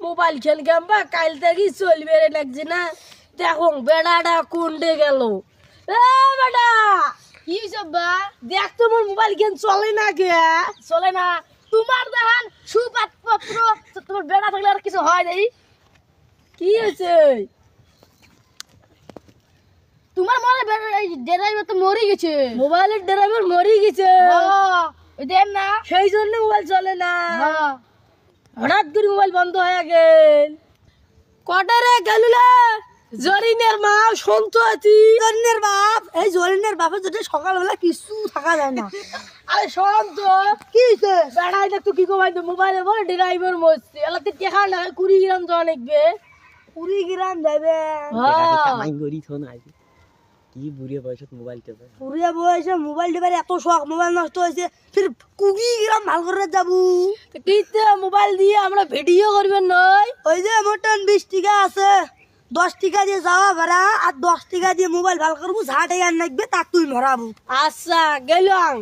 Mobile খেলগাম বা কাল থেকে চলবে রে লাগছে না। দেখো বেড়াটা কোনডে গেল। এ বেটা কি সব বা দেখ তোমার মোবাইল গেম চলে না কে? চলে না তোমার দেখান সুপাত্র তোমার বেড়া থাকলে আর কিছু হয় নাই। কি হয়েছে? তোমার মনে ড্রাইভার তো মরে গেছে। মোবাইলের ড্রাইভার মরে গেছে, ওই দেন না। সেই জন্য মোবাইল চলে না। হ্যাঁ হঠাৎ করে মোবাইল বন্ধ হয়ে গেল। কটারে গেলুলা জরিনের মা শুনতো আছি। জরিনের বাপ, এই জরিনের বাপের যদি সকালবেলা কিছু থাকা যায় না। আরে শোন তো কি হয়েছে? বেড়াই না তুই কি কমাই মোবাইলে বলে ড্রাইভার মরছে এলাতে দেখা না 20 গ্রাম তো অনেকবে। 20 গ্রাম যাবে। কামাই করি তো না কি বুড়িয়ে বয়সত মোবাইল টেপে পুরিয়া বয়সে মোবাইল টিপার এত শখ, মোবাইল নষ্ট হয়েছে, ফির 20 গ্রাম ভাল করে যাবো। কিতে মোবাইল দিয়ে আমরা ভিডিও করবেন নয়। ওই যে মোটন 20 টাকা আছে, 10 টাকা দিয়ে যাওয়া ভাড়া আর 10 টাকা দিয়ে মোবাইল ভাল করবো, যা টাকা লাগবে তা তুই মরাবো। আচ্ছা গেলাম।